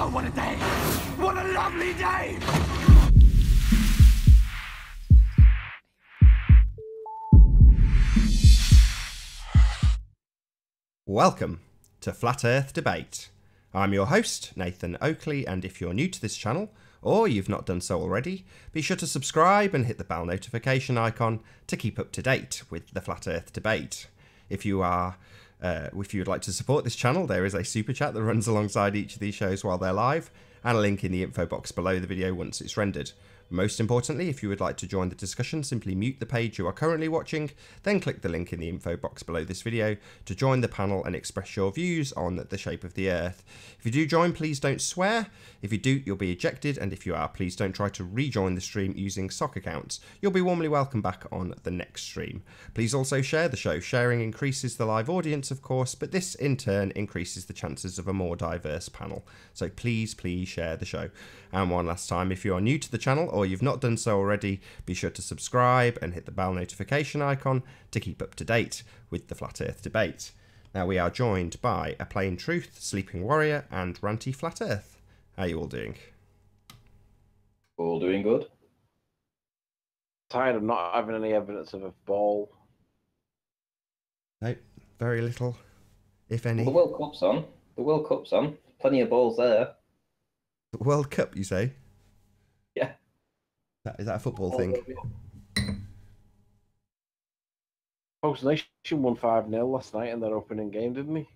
Oh, what a day! What a lovely day! Welcome to Flat Earth Debate. I'm your host, Nathan Oakley, and if you're new to this channel, or you've not done so already, be sure to subscribe and hit the bell notification icon to keep up to date with the Flat Earth Debate. If you would like to support this channel, there is a super chat that runs alongside each of these shows while they're live, and a link in the info box below the video once it's rendered. Most importantly, if you would like to join the discussion, simply mute the page you are currently watching, then click the link in the info box below this video to join the panel and express your views on the shape of the Earth. If you do join, please don't swear. If you do, you'll be ejected, and if you are, please don't try to rejoin the stream using sock accounts. You'll be warmly welcome back on the next stream. Please also share the show. Sharing increases the live audience, of course, but this in turn increases the chances of a more diverse panel. So please share the show. And one last time, if you are new to the channel or you've not done so already, be sure to subscribe and hit the bell notification icon to keep up to date with the Flat Earth Debate. Now we are joined by A Plain Truth, Sleeping Warrior, and Ranty Flat Earth. How are you all doing? All doing good. Tired of not having any evidence of a ball. No, very little, if any. Well, the World Cup's on. The World Cup's on. Plenty of balls there. The World Cup, you say? Yeah. Is that a football thing? Post Nation won 5-0 last night in their opening game, didn't he?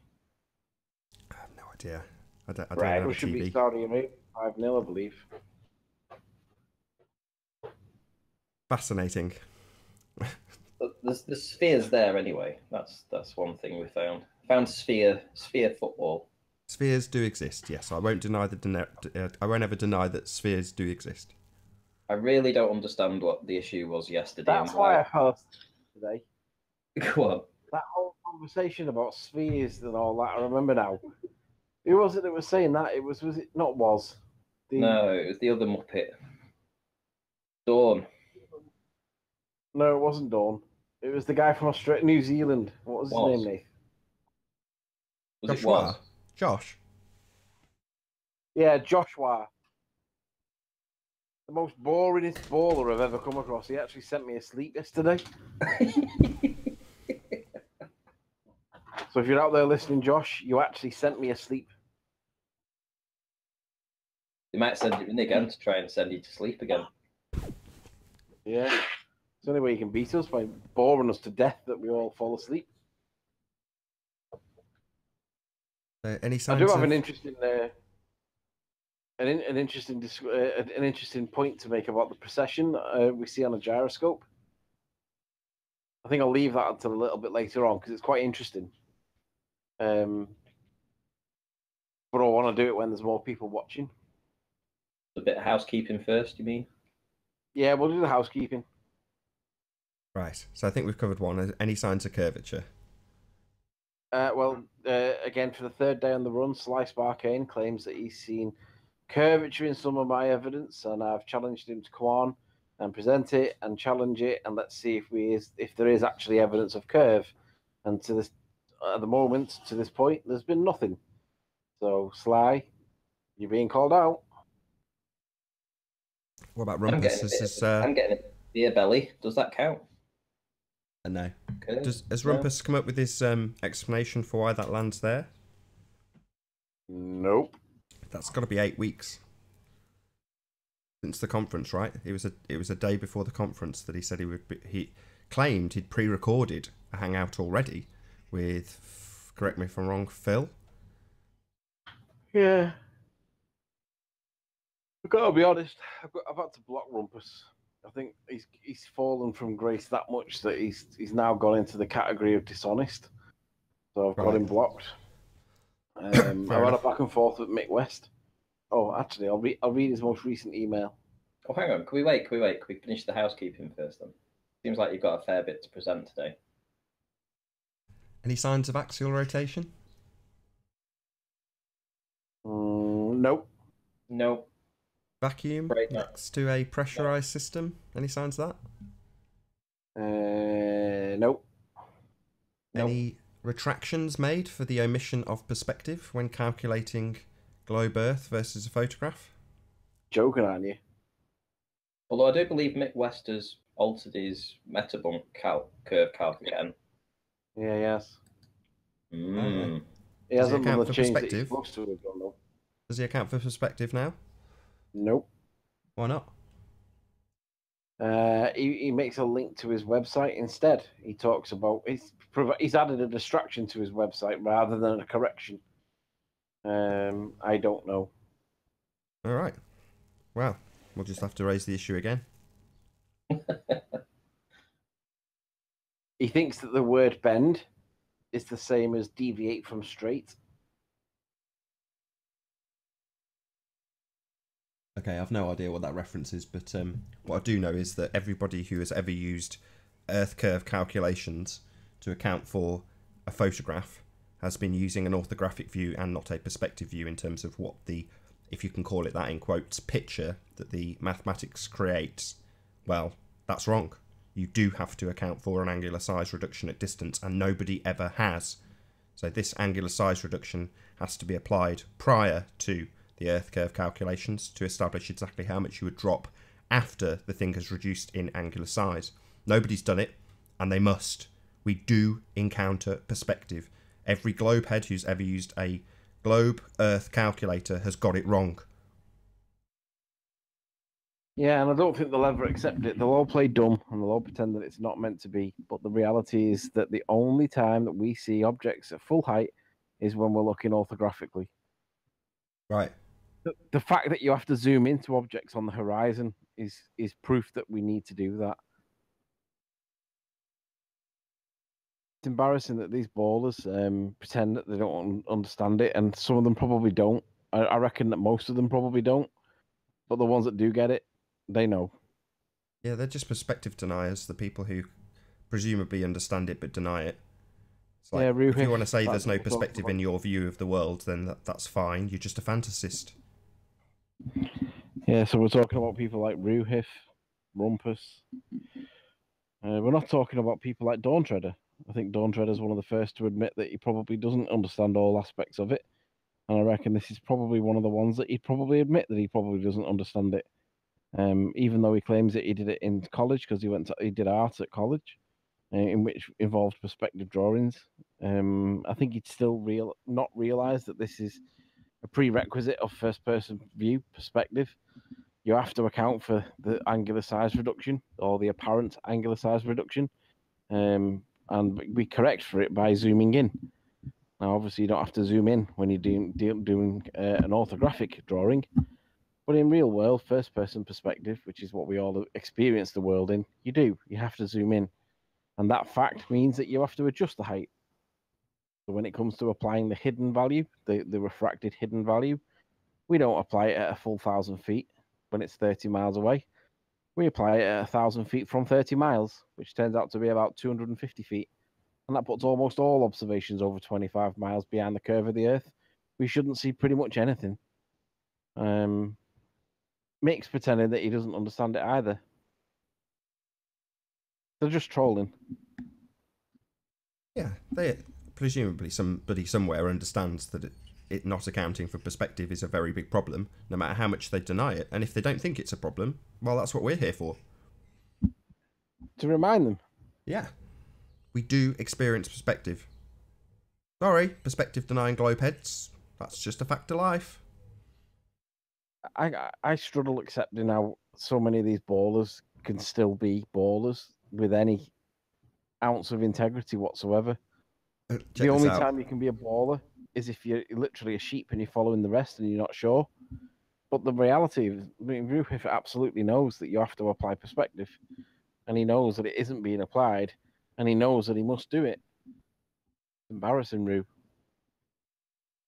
I have no idea. I don't Right, have a Russia TV. beat Saudi Arabia 5-0, I believe. Fascinating. The sphere's there anyway. That's one thing we found. Found sphere football. Spheres do exist, yes. I won't deny I won't ever deny that spheres do exist. I really don't understand what the issue was yesterday. That's why I hosted today. Go on. That whole conversation about spheres and all that, I remember now. Who was it that was saying that? Was it not was? No, it was the other Muppet. Dawn. No, it wasn't Dawn. It was the guy from New Zealand. What was his name, Nathan? Was Joshua? it Josh? Yeah, Joshua. The most boringest baller I've ever come across. He actually sent me asleep yesterday. So if you're out there listening, Josh, you actually sent me asleep. They might send you in again to try and send you to sleep again. Yeah. It's the only way you can beat us, by boring us to death that we all fall asleep. Any signs I do have of... an interesting, an interesting point to make about the precession we see on a gyroscope. I think I'll leave that until a little bit later on because it's quite interesting. But I want to do it when there's more people watching. A bit of housekeeping first, you mean? Yeah, we'll do the housekeeping. Right, so I think we've covered one. Any signs of curvature? Again, for the third day on the run, Slice Barkane claims that he's seen curvature in some of my evidence, and I've challenged him to come on and present it and challenge it, and let's see if there is actually evidence of curve. And at the moment, to this point, there's been nothing. So, Sly, you're being called out. What about Rumpus? I'm getting a beer belly. Does that count? No. Okay. Has Rumpus come up with his explanation for why that lands there? Nope. That's got to be 8 weeks since the conference, right? It was a day before the conference that he said he claimed he'd pre-recorded a hangout already with, correct me if I'm wrong, Phil. Yeah. I've got to be honest. I've had to block Rumpus. I think he's fallen from grace that much that he's now gone into the category of dishonest. So I've got him blocked. I've had a back and forth with Mick West. Oh, actually, I'll read his most recent email. Oh, hang on. Can we wait? Can we finish the housekeeping first then? Seems like you've got a fair bit to present today. Any signs of axial rotation? Nope. Nope. Vacuum next to a pressurized system? Any signs of that? Nope. Any retractions made for the omission of perspective when calculating globe Earth versus a photograph? Joking, aren't you? Although I do believe Mick West has altered his metabunk curve calc again. Yeah, yes. Mm. He Does he hasn't done the account for change that he's perspective? supposed to have done, though. Does he account for perspective now? Nope. Why not? He makes a link to his website instead. He talks about he's added a distraction to his website rather than a correction. I don't know. All right. Well, we'll just have to raise the issue again. He thinks that the word bend is the same as deviate from straight. Okay, I've no idea what that reference is, but what I do know is that everybody who has ever used Earth curve calculations to account for a photograph has been using an orthographic view and not a perspective view in terms of what the, if you can call it that in quotes, picture that the mathematics creates. Well, that's wrong. You do have to account for an angular size reduction at distance, and nobody ever has. So this angular size reduction has to be applied prior to the Earth curve calculations to establish exactly how much you would drop after the thing has reduced in angular size. Nobody's done it, and they must. We do encounter perspective. Every globe head who's ever used a globe Earth calculator has got it wrong. Yeah, and I don't think they'll ever accept it. They'll all play dumb and they'll all pretend that it's not meant to be. But the reality is that the only time that we see objects at full height is when we're looking orthographically. Right. The fact that you have to zoom into objects on the horizon is proof that we need to do that. It's embarrassing that these ballers pretend that they don't understand it, and some of them probably don't. I reckon that most of them probably don't, but the ones that do get it, they know. Yeah, they're just perspective deniers, the people who presumably understand it but deny it. It's like, Yeah, if you want to say that's there's no what we're talking perspective in your view of the world, then that's fine. You're just a fantasist. Yeah, so we're talking about people like Ruhif, Rumpus. We're not talking about people like Dawn Treader. I think Dawn Treader is one of the first to admit that he probably doesn't understand all aspects of it. And I reckon this is probably one of the ones that he'd probably admit that he probably doesn't understand it. Even though he claims that he did it in college because he did art at college, in which involved perspective drawings. I think he'd still not realise that this is a prerequisite of first-person view perspective. You have to account for the angular size reduction or the apparent angular size reduction, and we correct for it by zooming in. Now, obviously, you don't have to zoom in when you're doing an orthographic drawing, but in real world, first-person perspective, which is what we all experience the world in, you do. You have to zoom in, and that fact means that you have to adjust the height. So when it comes to applying the hidden value, the refracted hidden value, we don't apply it at a full 1,000 feet when it's 30 miles away. We apply it at 1,000 feet from 30 miles, which turns out to be about 250 feet. And that puts almost all observations over 25 miles behind the curve of the Earth. We shouldn't see pretty much anything. Mick's pretending that he doesn't understand it either. They're just trolling. Yeah, presumably somebody somewhere understands that it not accounting for perspective is a very big problem, no matter how much they deny it. And if they don't think it's a problem, well, that's what we're here for. To remind them. Yeah. We do experience perspective. Sorry, perspective denying globe heads. That's just a fact of life. I struggle accepting how so many of these ballers can still be ballers with any ounce of integrity whatsoever. The only time you can be a baller is if you're literally a sheep and you're following the rest and you're not sure. But the reality is, Ruhif absolutely knows that you have to apply perspective, and he knows that it isn't being applied, and he knows that he must do it. It's embarrassing, Ru.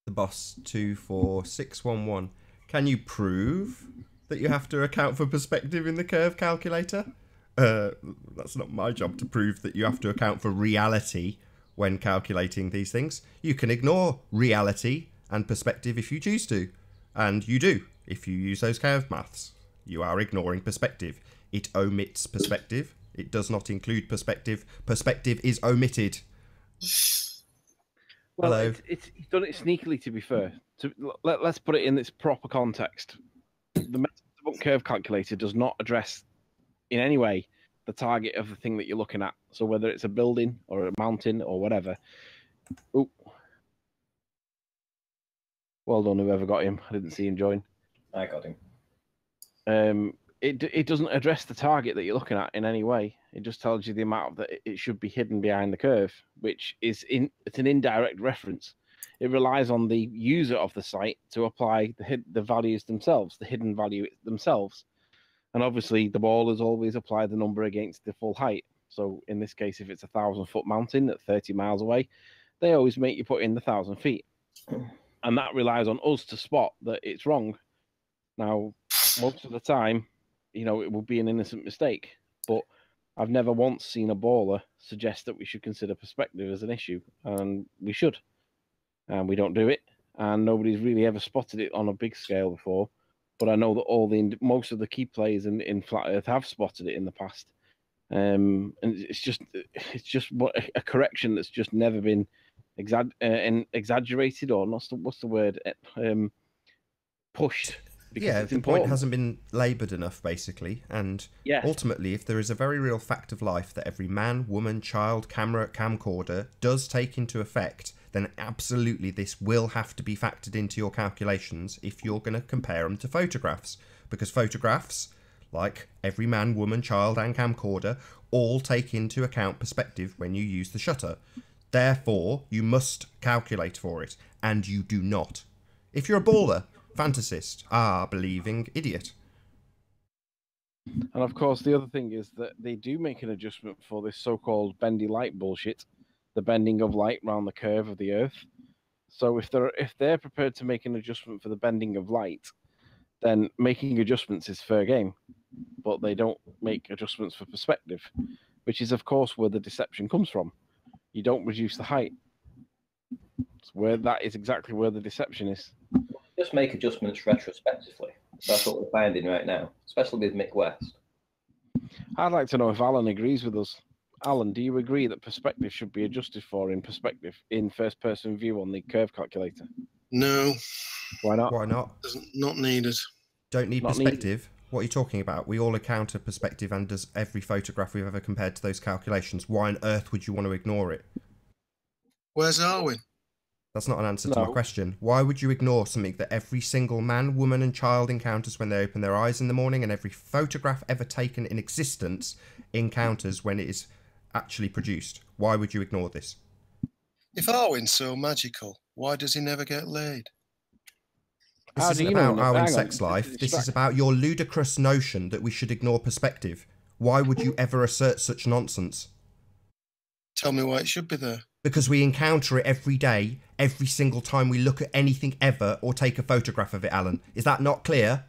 The boss 24611. Can you prove that you have to account for perspective in the curve calculator? That's not my job to prove that you have to account for reality when calculating these things. You can ignore reality and perspective if you choose to. And you do, if you use those curve maths. You are ignoring perspective. It omits perspective. It does not include perspective. Perspective is omitted. Well, Hello. he's done it sneakily, to be fair. Let's put it in its proper context. The meta curve calculator does not address in any way the target of the thing that you're looking at. So whether it's a building or a mountain or whatever. Oh, well done, whoever got him. I didn't see him join. I got him. It doesn't address the target that you're looking at in any way. It just tells you the amount that it should be hidden behind the curve, which is it's an indirect reference. It relies on the user of the site to apply the values themselves, the hidden value themselves. And obviously, the ballers always apply the number against the full height. So in this case, if it's 1,000-foot mountain at 30 miles away, they always make you put in the 1,000 feet. And that relies on us to spot that it's wrong. Now, most of the time, it will be an innocent mistake. But I've never once seen a baller suggest that we should consider perspective as an issue. And we should. And we don't do it. And nobody's really ever spotted it on a big scale before. But I know that most of the key players in Flat Earth have spotted it in the past, and it's just a correction that's just never been exaggerated or what's the word pushed. Yeah, the point hasn't been laboured enough, basically. And ultimately, if there is a very real fact of life that every man, woman, child, camera, camcorder does take into effect, then absolutely this will have to be factored into your calculations if you're going to compare them to photographs. Because photographs, like every man, woman, child and camcorder, all take into account perspective when you use the shutter. Therefore, you must calculate for it, and you do not. If you're a baller, fantasist, believing idiot. And of course, the other thing is that they do make an adjustment for this so-called bendy light bullshit. The bending of light around the curve of the Earth. So if they're prepared to make an adjustment for the bending of light, then making adjustments is fair game. But they don't make adjustments for perspective, which is of course where the deception comes from. You don't reduce the height. That is exactly where the deception is. Just make adjustments retrospectively. That's what we're finding right now, especially with Mick West. I'd like to know if Alan agrees with us. Alan, do you agree that perspective should be adjusted for in first-person view on the curve calculator? No. Why not? Why not? Not needed. Don't need perspective? What are you talking about? We all encounter perspective, and does every photograph we've ever compared to those calculations. Why on earth would you want to ignore it? Where's Arwen? That's not an answer to my question. Why would you ignore something that every single man, woman and child encounters when they open their eyes in the morning, and every photograph ever taken in existence encounters when it is actually produced? Why would you ignore this? If Arwen's so magical, why does he never get laid? This isn't about Arwen's sex life. This is about your ludicrous notion that we should ignore perspective. Why would you ever assert such nonsense? Tell me why it should be there. Because we encounter it every day, every single time we look at anything ever or take a photograph of it, Alan. Is that not clear?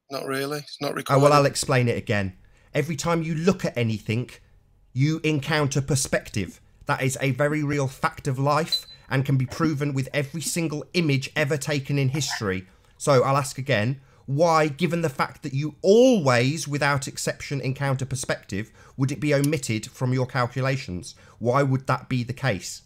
Not really. It's not required. Oh, well, I'll explain it again. Every time you look at anything, you encounter perspective. That is a very real fact of life and can be proven with every single image ever taken in history. So I'll ask again, why, given the fact that you always, without exception, encounter perspective, would it be omitted from your calculations? Why would that be the case?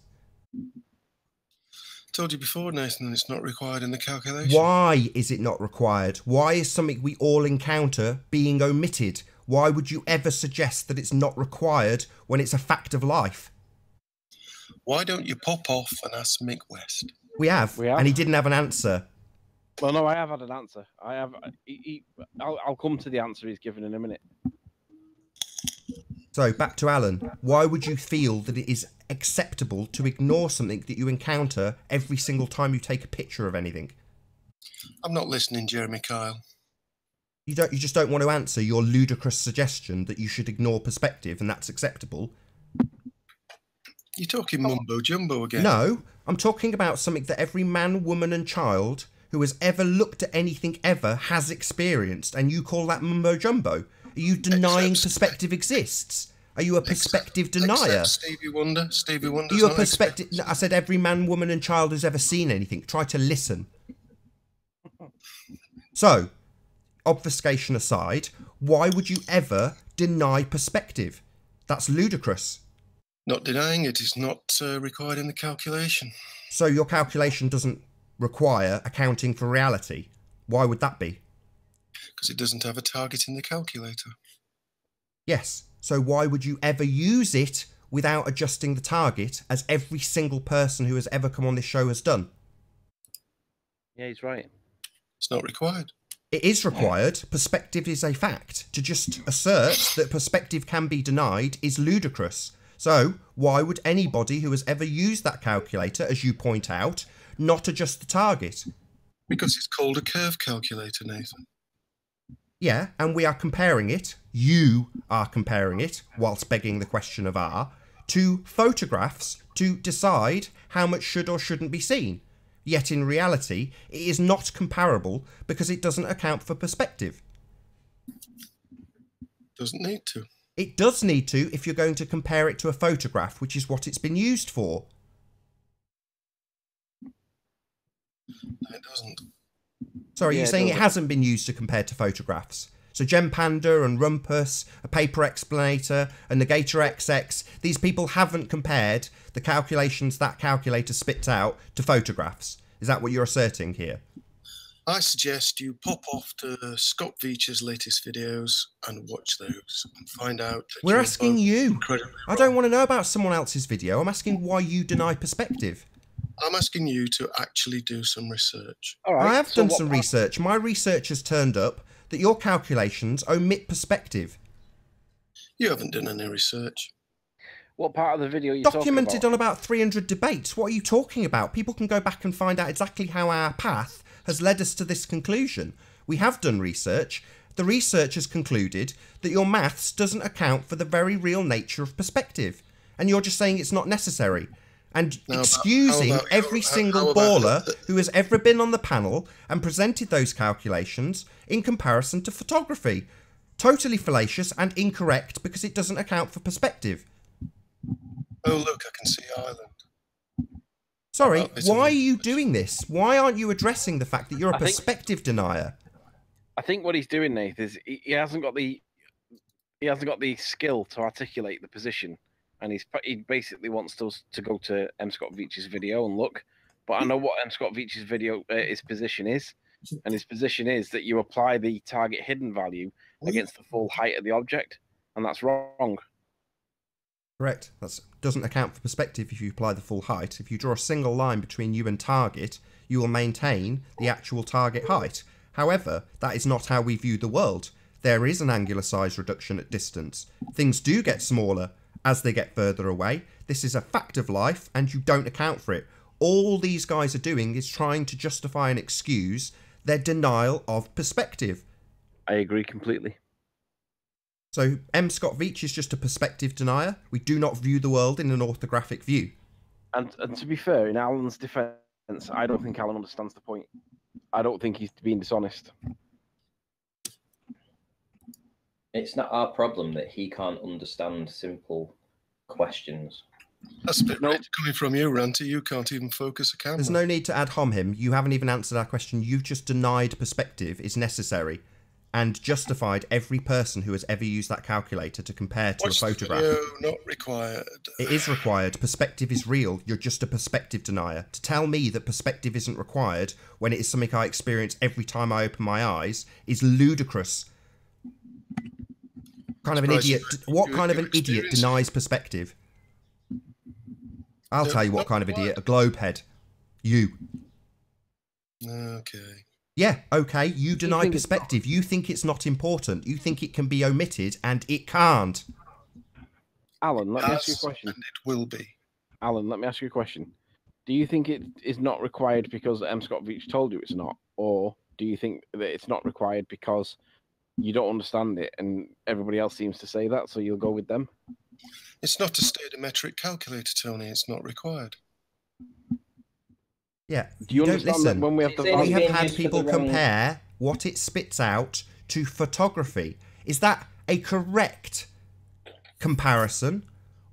Told you before, Nathan, it's not required in the calculation. Why is it not required? Why is something we all encounter being omitted? Why would you ever suggest that it's not required when it's a fact of life? Why don't you pop off and ask Mick West? We have, and he didn't have an answer. Well, no, I have had an answer. I have. I'll come to the answer he's given in a minute. So, back to Alan. Why would you feel that it is acceptable to ignore something that you encounter every single time you take a picture of anything? I'm not listening, Jeremy Kyle. You just don't want to answer your ludicrous suggestion that you should ignore perspective and that's acceptable? You're talking mumbo-jumbo again. No, I'm talking about something that every man, woman and child who has ever looked at anything ever has experienced, and you call that mumbo-jumbo? Are you denying perspective exists? Are you a perspective denier? Stevie Wonder. Stevie Wonder. Are you a perspective? No, I said every man, woman and child who's ever seen anything. Try to listen. So, obfuscation aside, why would you ever deny perspective? That's ludicrous. Not denying it is not required in the calculation. So your calculation doesn't require accounting for reality. Why would that be? Because it doesn't have a target in the calculator. Yes. So why would you ever use it without adjusting the target, as every single person who has ever come on this show has done? Yeah, he's right. It's not required. It is required. Perspective is a fact. To just assert that perspective can be denied is ludicrous. So why would anybody who has ever used that calculator, as you point out, not adjust the target? Because it's called a curve calculator, Nathan. Yeah, and we are comparing it, you are comparing it, whilst begging the question of R, to photographs to decide how much should or shouldn't be seen. Yet in reality, it is not comparable because it doesn't account for perspective. Doesn't need to. It does need to if you're going to compare it to a photograph, which is what it's been used for. No, it doesn't. Sorry, Yeah, you're saying it doesn't. hasn't been used to compare to photographs. So GemPanda and Rumpus, a paper explanator, a Negator XX, these people haven't compared the calculations that calculator spits out to photographs. Is that what you're asserting here? I suggest you pop off to Scott Veach's latest videos and watch those and find out that We're you're asking both you. incredibly I wrong. don't want to know about someone else's video. I'm asking why you deny perspective. I'm asking you to actually do some research. All right. I have so done what some part- research. My research has turned up that your calculations omit perspective. You haven't done any research. What part of the video are you Documented talking on about 300 debates. What are you talking about? People can go back and find out exactly how our path has led us to this conclusion. We have done research. The research has concluded that your maths doesn't account for the very real nature of perspective. And you're just saying it's not necessary. And Now, excusing how about- every how single about- baller who has ever been on the panel and presented those calculations in comparison to photography. Totally fallacious and incorrect because it doesn't account for perspective. Oh, look, I can see Ireland. Sorry, About this why are one. you doing this? Why aren't you addressing the fact that you're a I think- perspective denier? I think what he's doing, Nath, is he hasn't got the skill to articulate the position, and he basically wants us to go to M. Scott Veach's video and look. But I know what M. Scott Veach's video his position is, and his position is that you apply the target hidden value against the full height of the object, and that's wrong. Correct. That doesn't account for perspective if you apply the full height. If you draw a single line between you and target, you will maintain the actual target height. However, that is not how we view the world. There is an angular size reduction at distance. Things do get smaller as they get further away. This is a fact of life, and you don't account for it. All these guys are doing is trying to justify and excuse their denial of perspective. I agree completely. So M. Scott Veach is just a perspective denier. We do not view the world in an orthographic view. And to be fair, in Alan's defence, I don't think Alan understands the point. I don't think he's being dishonest. It's not our problem that he can't understand simple questions. That's a bit Nope. rich coming from you, Ranty. You can't even focus a camera. There's no need to ad hominem. You haven't even answered our question. You've just denied perspective is necessary and justified every person who has ever used that calculator to compare to Watch a the photograph. video, not required. It is required. Perspective is real. You're just a perspective denier. To tell me that perspective isn't required when it is something I experience every time I open my eyes is ludicrous. What kind of an idiot experience- denies perspective? I'll No, tell you what not kind of idiot. A required. globehead. You. Okay. Yeah, okay, you deny think it's perspective. You think it's not important. You think it can be omitted, and it can't. Alan, let me ask you a Has, question. and it will be. Alan, let me ask you a question. Do you think it is not required because M. Scott Veach told you it's not? Or do you think that it's not required because you don't understand it and everybody else seems to say that, so you'll go with them? It's not a stereometric calculator, Tony. It's not required. Yeah, Do you don't understand listen. that when we have the It's We It's have being had used for people the wrong- compare what it spits out to photography. Is that a correct comparison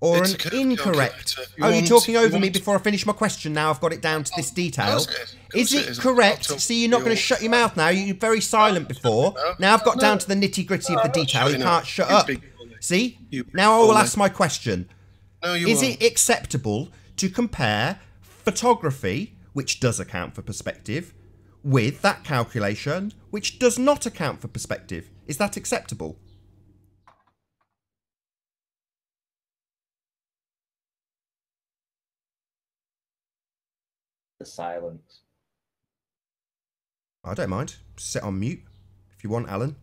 or It's an a curve incorrect? calculator. Oh, you're talking over me want- before I finish my question. Now I've got it down to this detail. Of course it is. Of Is course it is. correct? I'll See, you're not tell going to you. shut your mouth now. You're very silent before. No, Now I've got no. down to the nitty gritty of the I'm not detail. You shutting can't up. shut You up. big bully. See? You big Now I will bully. ask my question. No, you Is won't. it acceptable to compare photography, which does account for perspective, with that calculation, which does not account for perspective? Is that acceptable? The silence. I don't mind. Sit on mute if you want, Alan.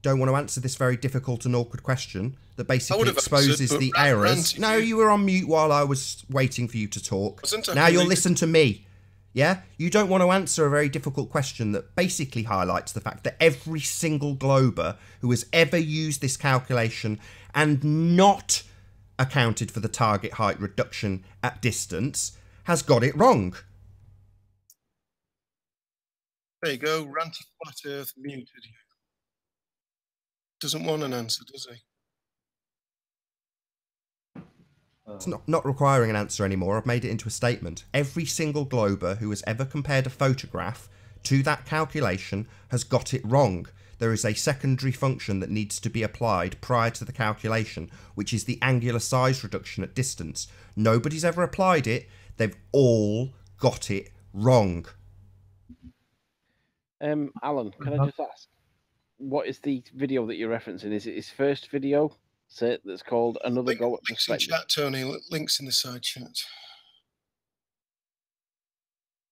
Don't want to answer this very difficult and awkward question that basically exposes the errors. No, you were on mute while I was waiting for you to talk. Now you'll listen to me. Yeah? You don't want to answer a very difficult question that basically highlights the fact that every single glober who has ever used this calculation and not accounted for the target height reduction at distance has got it wrong. There you go. Ranty Flat Earth muted. Doesn't want an answer, does he? It's not requiring an answer anymore. I've made it into a statement. Every single glober who has ever compared a photograph to that calculation has got it wrong. There is a secondary function that needs to be applied prior to the calculation, which is the angular size reduction at distance. Nobody's ever applied it. They've all got it wrong. Alan, can I just ask, what is the video that you're referencing? Is it his first video? That's called Another Go at Links in Perspective. chat, Tony. Links in the side chat.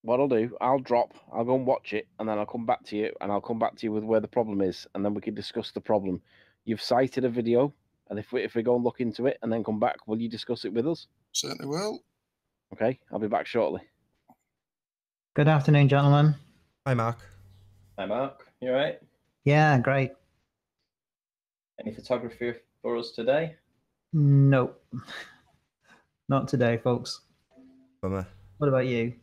What I'll do, I'll go and watch it, and then I'll come back to you, and I'll come back to you with where the problem is, and then we can discuss the problem. You've cited a video, and if we go and look into it and then come back, will you discuss it with us? Certainly will. Okay, I'll be back shortly. Good afternoon, gentlemen. Hi, Mark. Hi, Mark. You all right? Yeah, great. Any photography for us today? Nope. Not today, folks. Bummer. What about you?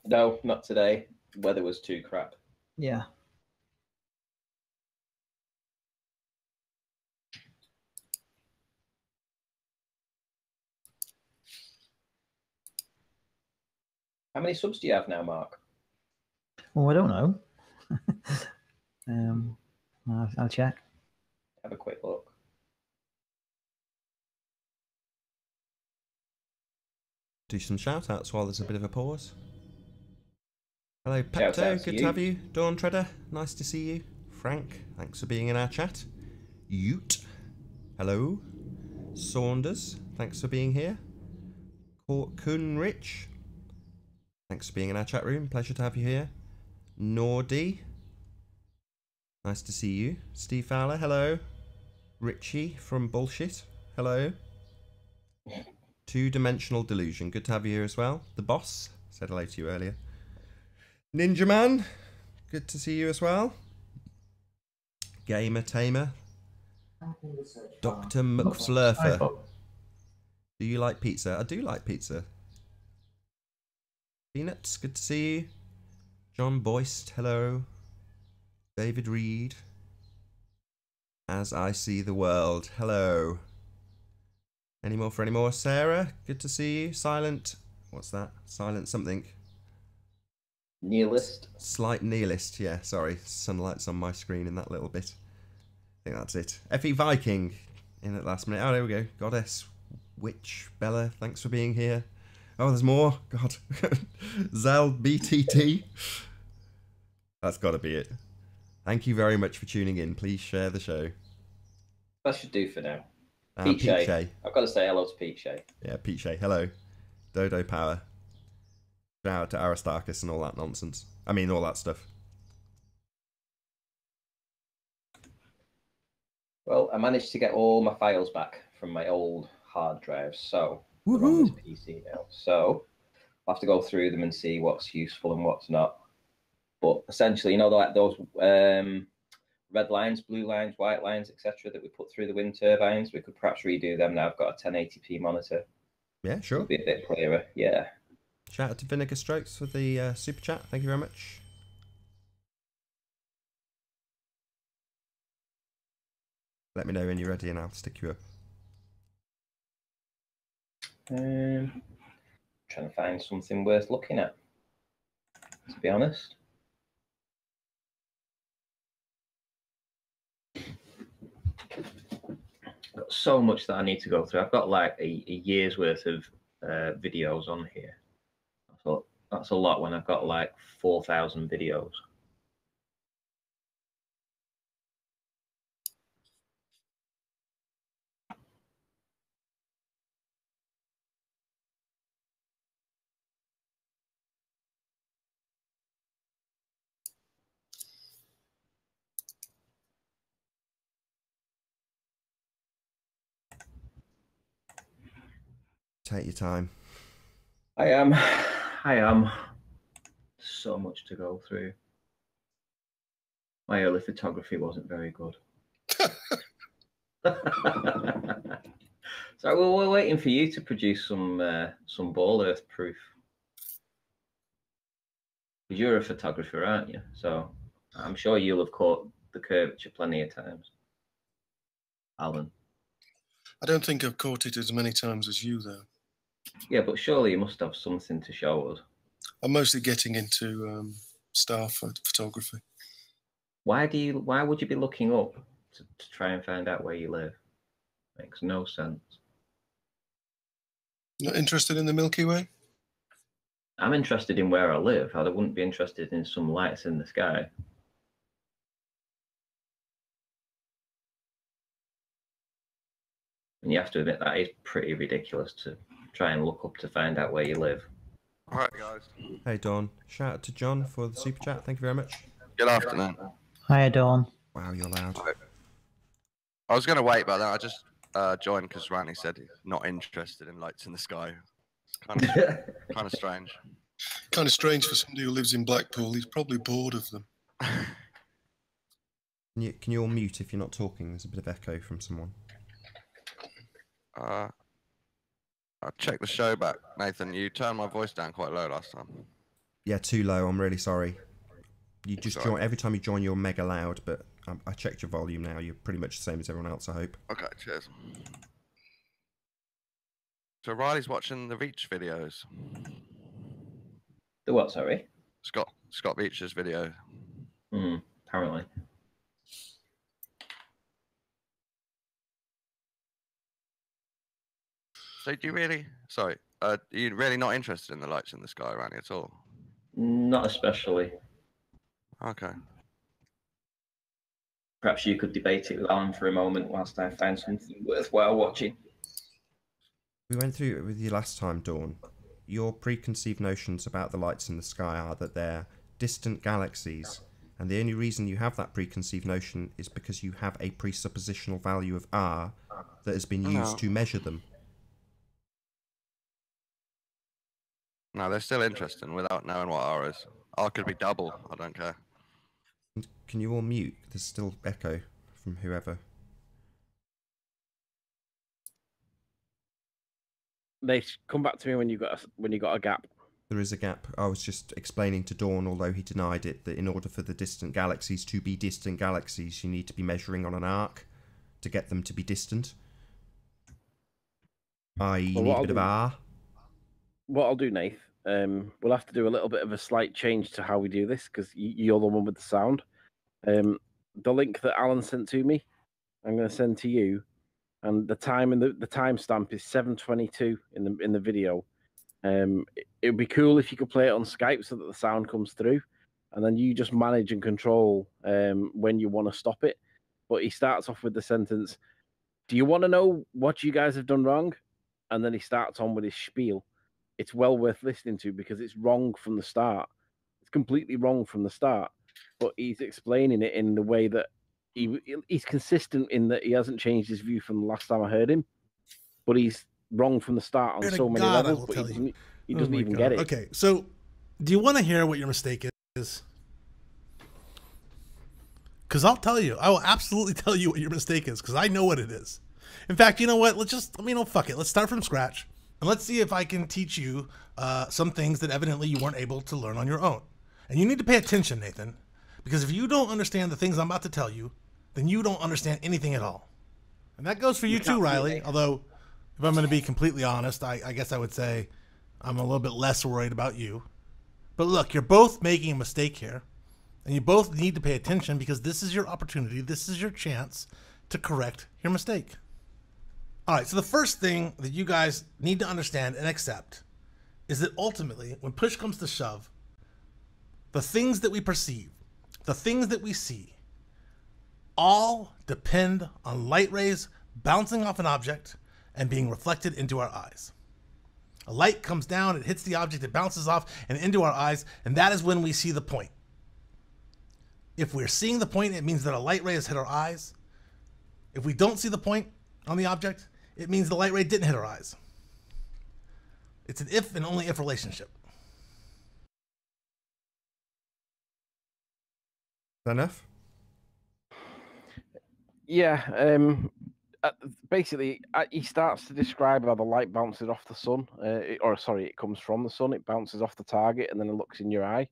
No, not today. The weather was too crap. Yeah. How many subs do you have now, Mark? Well, I don't know. I'll check. Have a quick look. Do some shout outs while there's a bit of a pause. Hello, Shout out Pepto, to good you. to have you. Dawn Treader, nice to see you. Frank, thanks for being in our chat. Ute, hello. Saunders, thanks for being here. Kun Rich, thanks for being in our chat room. Pleasure to have you here. Nordy, nice to see you. Steve Fowler, hello. Richie from Bullshit, hello. Two-Dimensional Delusion, good to have you here as well. The Boss, said hello to you earlier. Ninja Man, good to see you as well. Gamer Tamer. Dr. McFlurfer. Do you like pizza? I do like pizza. Peanuts, good to see you. John Boyce, hello. David Reed. As I See the World, hello. Any more for any more? Sarah, good to see you. Silent, what's that? Silent something. Nihilist. Slight nihilist, yeah, sorry. Sunlight's on my screen in that little bit. I think that's it. Effie Viking in at last minute. Oh, there we go. Goddess, Witch, Bella, thanks for being here. Oh, there's more. God. Zel BTT. That's got to be it. Thank you very much for tuning in. Please share the show. That should do for now. Pete Shay. I've got to say hello to Pete Shay. Yeah, Pete Shay. Hello. Dodo Power. Shout out to Aristarchus and all that nonsense. I mean, all that stuff. Well, I managed to get all my files back from my old hard drive, so they're on this PC now. So I'll have to go through them and see what's useful and what's not. But essentially, you know, like those red lines, blue lines, white lines, etc., that we put through the wind turbines, we could perhaps redo them now. I've got a 1080p monitor. Yeah, sure. It'll be a bit clearer, yeah. Shout out to Vinegar Strokes for the super chat. Thank you very much. Let me know when you're ready and I'll stick you up. Trying to find something worth looking at, to be honest. got so much that I need to go through. I've got like a year's worth of videos on here. I thought that's a lot when I've got like 4,000 videos. Take your time. I am. So much to go through. My early photography wasn't very good. So we're waiting for you to produce some ball earth proof. Because you're a photographer, aren't you? So I'm sure you'll have caught the curvature plenty of times. Alan. I don't think I've caught it as many times as you, though. Yeah, but surely you must have something to show us. I'm mostly getting into star photography. Why would you be looking up to try and find out where you live? Makes no sense. Not interested in the Milky Way? I'm interested in where I live. I wouldn't be interested in some lights in the sky. And you have to admit that is pretty ridiculous to try and look up to find out where you live. All right, guys. Hey, Dawn. Shout out to John for the super chat. Thank you very much. Good afternoon. Hiya, Dawn. Wow, you're loud. I was going to wait, but then I just joined because Randy said he's not interested in lights in the sky. It's kind of strange. Kind of strange for somebody who lives in Blackpool. He's probably bored of them. Can you all mute if you're not talking? There's a bit of echo from someone. I'll check the show back. Nathan, you turned my voice down quite low last time. Yeah, too low. I'm really sorry. You just Sorry. join every time you join. You're mega loud, but I checked your volume now. You're pretty much the same as everyone else, I hope. Okay, cheers. So Riley's watching the Reach videos. The what, sorry? Scott Reach's video. Apparently. So do you really? Sorry, are you really not interested in the lights in the sky, Randy, at all? Not especially. Okay. Perhaps you could debate it with Alan for a moment whilst I find something worthwhile watching. We went through it with you last time, Dawn. Your preconceived notions about the lights in the sky are that they're distant galaxies, and the only reason you have that preconceived notion is because you have a presuppositional value of R that has been used to measure them. No, they're still interesting without knowing what R is. R could be double. I don't care. Can you all mute? There's still echo from whoever. They come back to me when you got a gap. There is a gap. I was just explaining to Dawn, although he denied it, that in order for the distant galaxies to be distant galaxies, you need to be measuring on an arc to get them to be distant. I.e., you need a bit of R. What I'll do, Nath, we'll have to do a little bit of a slight change to how we do this because you're the one with the sound. The link that Alan sent to me, I'm going to send to you, and the time and the timestamp is 7:22 in the video. It would be cool if you could play it on Skype so that the sound comes through, and then you just manage and control when you want to stop it. But he starts off with the sentence, "Do you want to know what you guys have done wrong?" And then he starts on with his spiel. It's well worth listening to because it's wrong from the start. It's completely wrong from the start, but he's explaining it in the way that he's consistent in that he hasn't changed his view from the last time I heard him, but he's wrong from the start on so many levels, but he doesn't even get it. Okay, so do you want to hear what your mistake is? Because I'll tell you. I will absolutely tell you what your mistake is because I know what it is. In fact, you know what? Fuck it. Let's start from scratch. And let's see if I can teach you some things that evidently you weren't able to learn on your own. And you need to pay attention, Nathan, because if you don't understand the things I'm about to tell you, then you don't understand anything at all. And that goes for you too, Riley. Although, if I'm going to be completely honest, I guess I would say I'm a little bit less worried about you. But look, you're both making a mistake here. And you both need to pay attention because this is your opportunity. This is your chance to correct your mistake. All right, so the first thing that you guys need to understand and accept is that ultimately, when push comes to shove, the things that we perceive, the things that we see, all depend on light rays bouncing off an object and being reflected into our eyes. A light comes down, it hits the object, it bounces off and into our eyes, and that is when we see the point. If we're seeing the point, it means that a light ray has hit our eyes. If we don't see the point on the object, it means the light ray didn't hit our eyes. It's an if and only if relationship. Is that enough? Yeah. Basically, he starts to describe how the light bounces off the sun, it comes from the sun. It bounces off the target, and then it looks in your eye.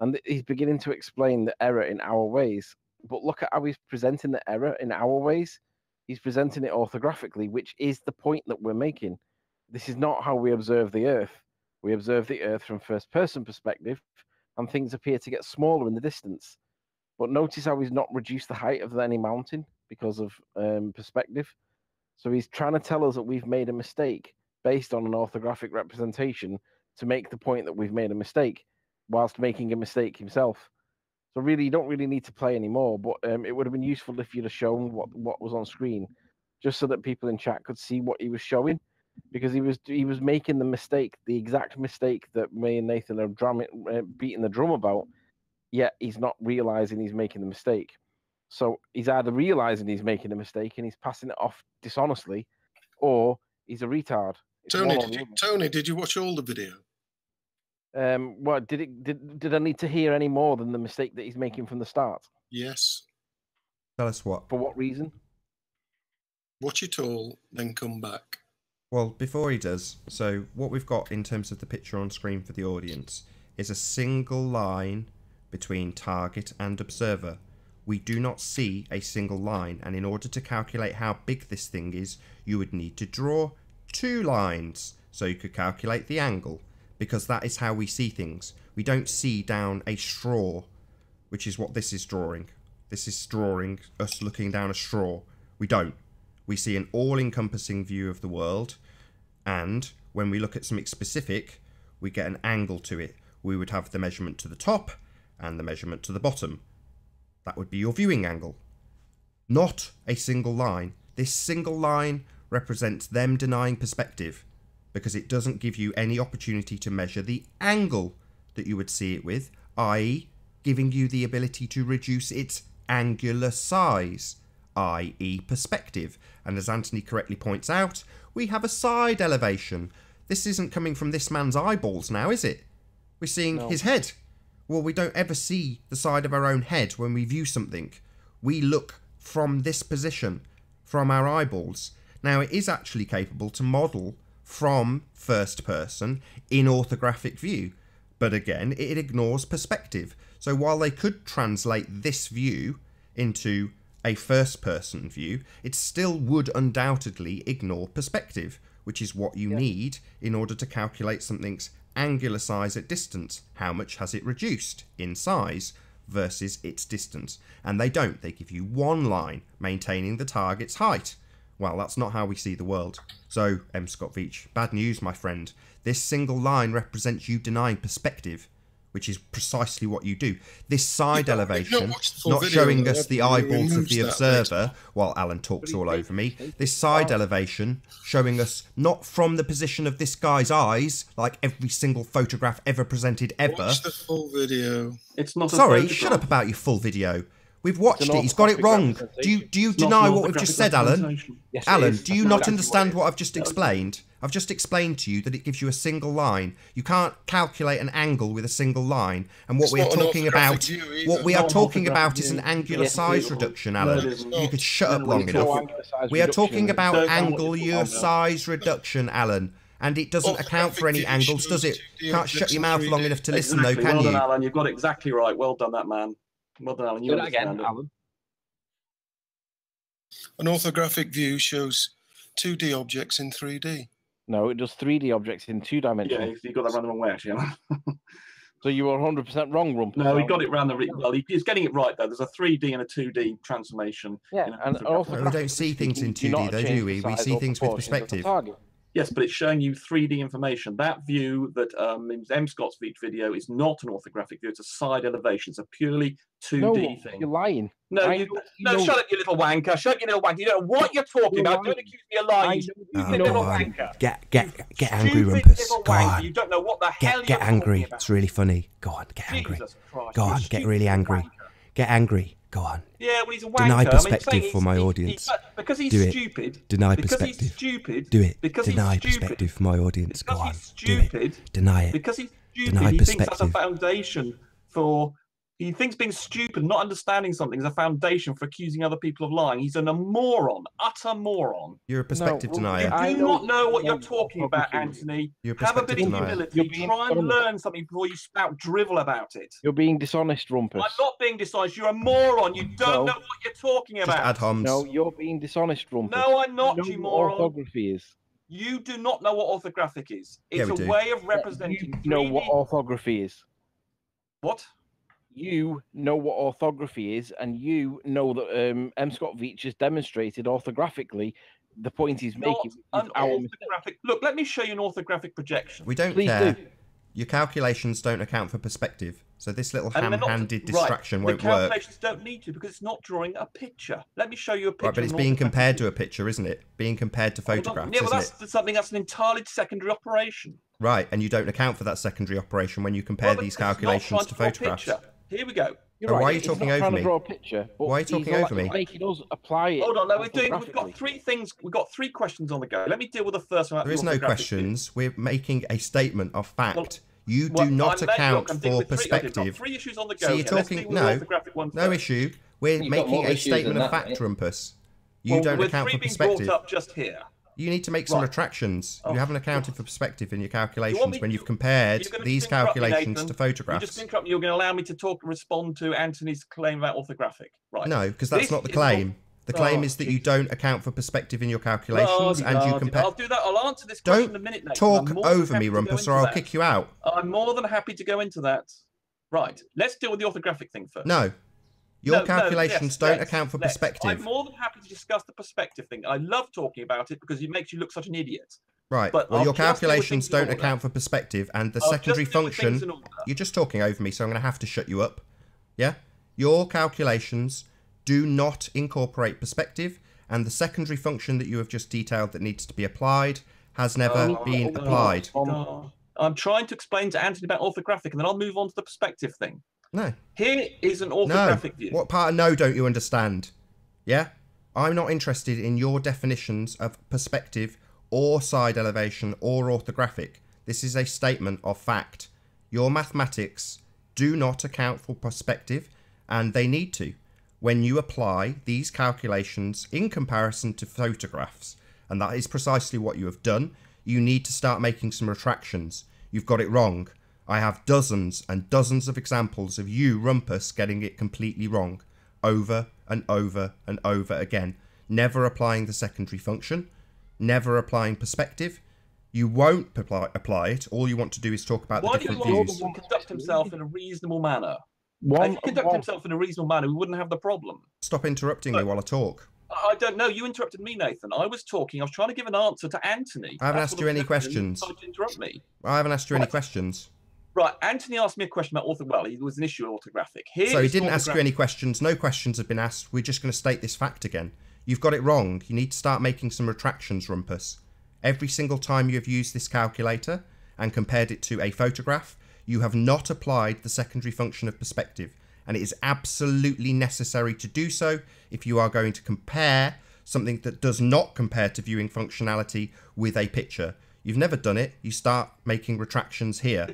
And he's beginning to explain the error in our ways. But look at how he's presenting the error in our ways. He's presenting it orthographically, which is the point that we're making. This is not how we observe the Earth. We observe the Earth from first-person perspective, and things appear to get smaller in the distance. But notice how he's not reduced the height of any mountain because of perspective. So he's trying to tell us that we've made a mistake based on an orthographic representation to make the point that we've made a mistake, whilst making a mistake himself. So really, you don't really need to play anymore, but it would have been useful if you'd have shown what was on screen, just so that people in chat could see what he was showing, because he was making the mistake, the exact mistake that me and Nathan are beating the drum about, yet he's not realizing he's making the mistake. So he's either realizing he's making a mistake and he's passing it off dishonestly, or he's a retard. Tony, did you watch all the video? What did I need to hear any more than the mistake that he's making from the start? Yes. Tell us what. For what reason? Watch it all, then come back. Well, before he does, so what we've got in terms of the picture on screen for the audience is a single line between target and observer. We do not see a single line, and in order to calculate how big this thing is, you would need to draw 2 lines so you could calculate the angle, because that is how we see things. We don't see down a straw, which is what this is drawing. This is drawing us looking down a straw. We don't. We see an all-encompassing view of the world, and when we look at something specific, we get an angle to it. We would have the measurement to the top and the measurement to the bottom. That would be your viewing angle. Not a single line. This single line represents them denying perspective, because it doesn't give you any opportunity to measure the angle that you would see it with, i.e. giving you the ability to reduce its angular size, i.e. perspective. And as Anthony correctly points out, we have a side elevation. This isn't coming from this man's eyeballs now, is it? We're seeing his head. Well, we don't ever see the side of our own head when we view something. We look from this position, from our eyeballs. Now, it is actually capable to model from first person in orthographic view, but again, it ignores perspective. So while they could translate this view into a first person view, it still would undoubtedly ignore perspective, which is what you need in order to calculate something's angular size at distance. How much has it reduced in size versus its distance? And they don't. They give you 1 line maintaining the target's height. Well, that's not how we see the world. So, M. Scott Veach, bad news, my friend. This single line represents you denying perspective, which is precisely what you do. This side elevation, not showing us the eyeballs of the observer while Alan talks all over me. This side elevation showing us not from the position of this guy's eyes, like every single photograph ever presented ever. Watch the full video. It's not. Sorry, shut up about your full video. We've watched it. He's got it wrong. Do you deny what we've just said, Alan? Yes, Alan, do you not understand what I've just explained? I've just explained to you that it gives you a single line. You can't calculate an angle with a single line. And what we are talking about, is an angular size reduction, Alan. You could shut up long enough. We are talking about angular size reduction, Alan. And it doesn't account for any angles, does it? You can't shut your mouth long enough to listen, though, can you? Well done, Alan. You've got it exactly right. Well done, that man. Well done, Alan. You Do that again, Alan. An orthographic view shows 2D objects in 3D. No, it does 3D objects in 2 dimensions. Yeah, you got that run the wrong way, actually, Alan. So you were 100% wrong, Rumpus. No, he got it round the well. He's getting it right though. There's a 3D and a 2D transformation. Yeah, and also we don't see things in 2D though, do we? We see things with perspective. Yes, but it's showing you 3D information. That view that in M. Scott's video is not an orthographic view. It's a side elevation. It's a purely 2D thing. You're lying. No, shut up, you little wanker. Shut up, you little wanker. You don't know what you're talking about. Don't accuse me of lying. You little wanker. Get angry, Rumpus. Go on. You don't know what the hell Get angry. It's really funny. Go on, get angry. Go on, get really angry. Get angry. Go on. Yeah, well, he's a wanker. Deny perspective for my audience. Because he's Do it. stupid. Deny because perspective. He's stupid. Do it. Because Deny he's stupid. perspective for my audience. Because Go on. he's stupid. Do it. Deny it. Because he's stupid. Deny He thinks that's a perspective. foundation for. He thinks being stupid, not understanding something, is a foundation for accusing other people of lying. He's a moron, utter moron. You're a perspective denier. You do not know what you're talking about, Anthony. You're a Have a perspective bit of denier. humility. Try and learn something before you spout drivel about it. You're being dishonest, Rumpus. I'm not being dishonest. You're a moron. You don't know what you're talking Just about. ad homs. No, you're being dishonest, Rumpus. No, I'm not, You you know what moron. orthography is. You do not know what orthographic is. Yeah, It's we a do. way of representing. You know 3D what orthography is. What? You know what orthography is, and you know that M. Scott Veach has demonstrated orthographically the point he's making. Not Is an our orthographic. Look, let me show you an orthographic projection. We don't Please care. do. Your calculations don't account for perspective. So this little And they're not- ham-handed distraction right, won't the work. calculations don't need to because it's not drawing a picture. Let me show you a picture. Right, but it's of an being orthographic compared to view. a picture, isn't it? Being compared to photographs, Yeah, well, isn't it? that's an entirely secondary operation. Right, and you don't account for that secondary operation when you compare Well, these because it's not calculations to trying draw a photographs. picture. Here we go. You're Oh, right. why are you he's talking not over trying me? to draw a picture, but Why are you talking over me? Making us apply it. Hold on, no, we've got orthographically. three things. We've got three questions on the go. Let me deal with the first one. There is no questions. We're making a statement of fact. Well, you do not account I'm dealing for with three. Okay, perspective. got three issues on the go. So you're here. Let's talking deal with the no, orthographic one no first. issue. We're You've got making more a issues statement than of that, fact, mate. Rumpus. You Well, don't with account three for being perspective. brought up just here. You need to make some Right. retractions. Oh, you haven't accounted for perspective in your You want calculations me when to- you've compared You're gonna these just interrupt me, calculations Nathan. to You just photographs. interrupt me. You're going to allow me to talk and respond to Anthony's claim about orthographic, right? No, because that's This not the is claim. The claim Oh, is that you Jesus. don't account for perspective in your calculations and you compare. I'll do that. I'll answer this question in a Don't minute, Nathan. talk I'm more than over happy me, to go Rumpus, into or I'll that. kick you out. I'm more than happy to go into that. Right. Let's deal with the orthographic thing first. No. Your No, calculations yes, don't let's- account for let's. perspective. I'm more than happy to discuss the perspective thing. I love talking about it because it makes you look such an idiot. Right. But Well, I'll your just deal with calculations things in don't order. account for perspective, and the I'll secondary just deal with things in function. order. You're just talking over me, so I'm going to have to shut you up. Yeah? Your calculations do not incorporate perspective, and the secondary function that you have just detailed that needs to be applied has never been applied. I'm trying to explain to Anthony about orthographic, and then I'll move on to the perspective thing. No. Here is an No. orthographic view. What part of no don't you understand? Yeah? I'm not interested in your definitions of perspective or side elevation or orthographic. This is a statement of fact. Your mathematics do not account for perspective, and they need to when you apply these calculations in comparison to photographs. And that is precisely what you have done. You need to start making some retractions. You've got it wrong. I have dozens and dozens of examples of you, Rumpus, getting it completely wrong over and over and over again. Never applying the secondary function, never applying perspective. You won't apply it. All you want to do is talk about Why the do you different want views. him to conduct himself in a reasonable manner? If he conducted himself in a reasonable manner, we wouldn't have the problem. Stop interrupting me while I talk. I don't know. You interrupted me, Nathan. I was talking. I was trying to give an answer to Anthony. I haven't That's asked what you I was any doing, and you questions. decided to interrupt me. I haven't asked you any questions. Right. Anthony asked me a question about Well, it was an issue of orthographic. Here So he is didn't ask you orthographic. any questions. No questions have been asked. We're just going to state this fact again. You've got it wrong. You need to start making some retractions, Rumpus. Every single time you have used this calculator and compared it to a photograph, you have not applied the secondary function of perspective. And it is absolutely necessary to do so if you are going to compare something that does not compare to viewing functionality with a picture. You've never done it. You start making retractions here.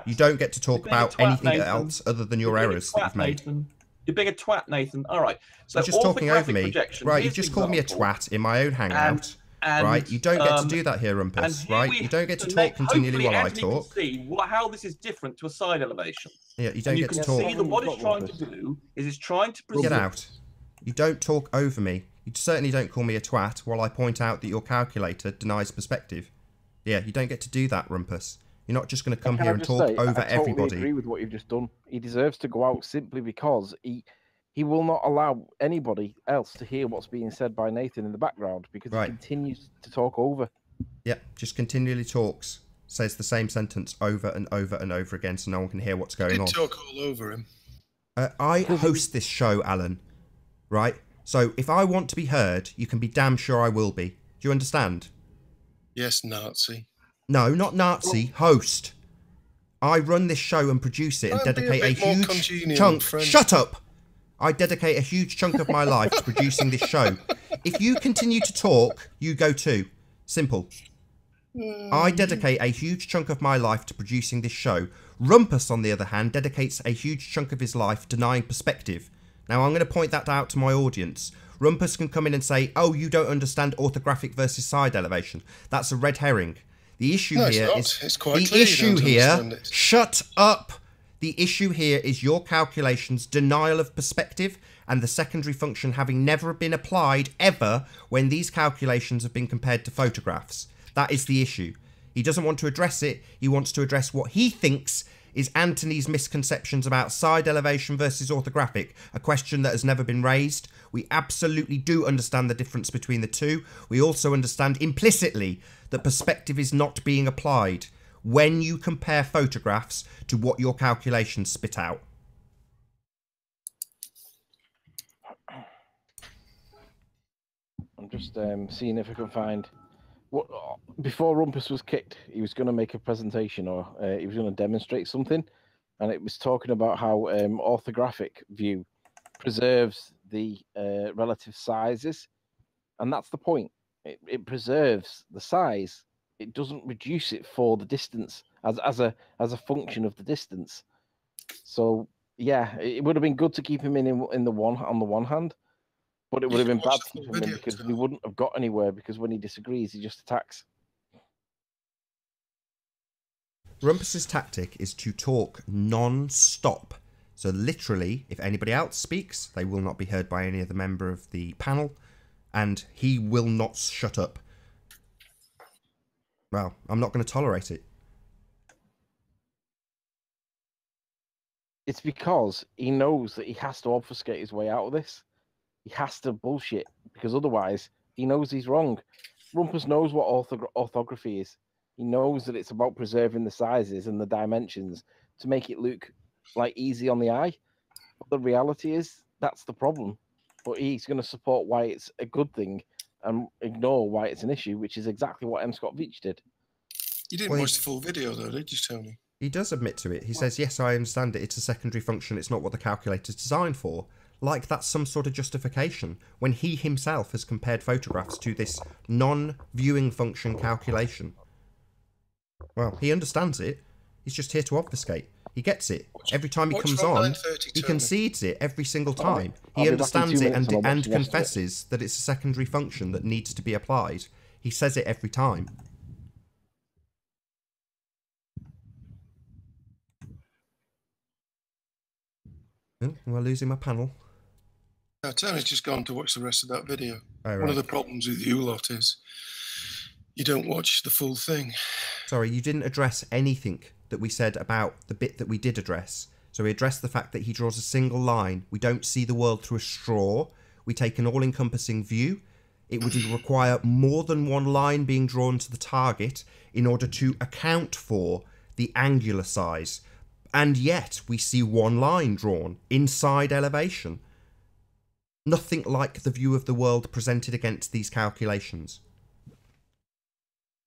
You don't get to talk You're being a about twat, anything Nathan. else other than your You're being a errors that twat, you've made. Nathan. You're being a twat, Nathan. All right. So You're just talking over orthographic me. projection. Right, you Here's just an called me a example. twat in my own hangout. Right, you don't get to do that here, Rumpus. here Right, we- you don't get to so talk continually hopefully while I Anthony can talk. see how this is different to a side elevation. Yeah, you don't And get can to talk. see that what it's trying to do is it's trying to present. Get out. You don't talk over me. You certainly don't call me a twat while I point out that your calculator denies perspective. Yeah, you don't get to do that, Rumpus. You're not just going to come Can here I and just talk say, over I totally everybody. agree with what you've just done. He deserves to go out simply because he will not allow anybody else to hear what's being said by Nathan in the background because he continues to talk over. Yep, just continually talks, says the same sentence over and over and over again, so no one can hear what's going on. Talk all over him. I host this show, Alan, right? So if I want to be heard, you can be damn sure I will be. Do you understand? Yes, Nazi. No, not Nazi, host. I run this show and produce it and dedicate a huge chunk. Shut up! I dedicate a huge chunk of my life to producing this show. If you continue to talk, you go too. Simple. I dedicate a huge chunk of my life to producing this show. Rumpus, on the other hand, dedicates a huge chunk of his life denying perspective. Now, I'm going to point that out to my audience. Rumpus can come in and say, oh, you don't understand orthographic versus side elevation. That's a red herring. The issue here is... It's quite clear you don't understand it. Shut up! The issue here is your calculations' denial of perspective and the secondary function having never been applied ever when these calculations have been compared to photographs. That is the issue. He doesn't want to address it. He wants to address what he thinks is Anthony's misconceptions about side elevation versus orthographic, a question that has never been raised. We absolutely do understand the difference between the two. We also understand implicitly that perspective is not being applied when you compare photographs to what your calculations spit out. I'm just seeing if I can find... Before Rumpus was kicked, he was going to make a presentation or he was going to demonstrate something, and it was talking about how orthographic view preserves the relative sizes, and that's the point. It preserves the size. It doesn't reduce it for the distance as a function of the distance. So yeah, it would have been good to keep him on the one hand. But it would have been bad to keep him in because we wouldn't have got anywhere, because when he disagrees, he just attacks. Rumpus's tactic is to talk non-stop. So literally, if anybody else speaks, they will not be heard by any other member of the panel, and he will not shut up. Well, I'm not going to tolerate it. It's because he knows that he has to obfuscate his way out of this. He has to bullshit, because otherwise he knows he's wrong. Rumpus knows what orthography is. He knows that it's about preserving the sizes and the dimensions to make it look like easy on the eye. But the reality is that's the problem. But he's going to support why it's a good thing and ignore why it's an issue, which is exactly what M. Scott Veach did. You didn't watch the full video, though, did you, Tony? He does admit to it. He says, yes, I understand it. It's a secondary function. It's not what the calculator's designed for. Like that's some sort of justification, when he himself has compared photographs to this non-viewing function calculation. Well, he understands it. He's just here to obfuscate. He gets it. Every time he comes on, he concedes it every single time. He understands it and confesses that it's a secondary function that needs to be applied. He says it every time. We're losing my panel. Tony's just gone to watch the rest of that video. Oh, right. One of the problems with you lot is you don't watch the full thing. Sorry, you didn't address anything that we said about the bit that we did address. So we addressed the fact that he draws a single line. We don't see the world through a straw. We take an all-encompassing view. It would require more than one line being drawn to the target in order to account for the angular size. And yet we see one line drawn inside elevation. Nothing like the view of the world presented against these calculations.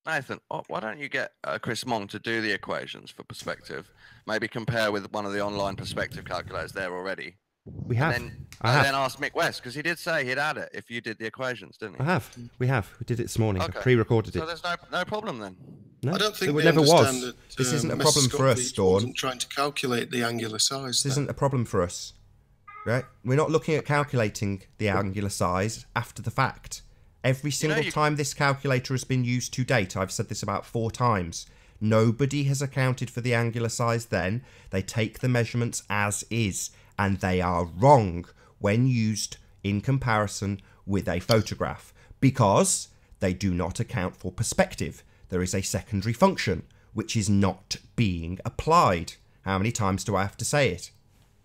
Nathan, why don't you get Chris Mong to do the equations for perspective? Maybe compare with one of the online perspective calculators there already. We have. And then ask Mick West, because he did say he'd add it if you did the equations, didn't he? I have. We have. We did it this morning. Okay. I pre-recorded it. So there's no problem then. No, I don't think it never was. That, this isn't a Mrs. problem for us, Dawn. Wasn't trying to calculate the angular size. This isn't a problem for us, right? We're not looking at calculating the angular size after the fact. Every single time this calculator has been used to date, I've said this about 4 times, nobody has accounted for the angular size then. They take the measurements as is, and they are wrong when used in comparison with a photograph, because they do not account for perspective. There is a secondary function, which is not being applied. How many times do I have to say it?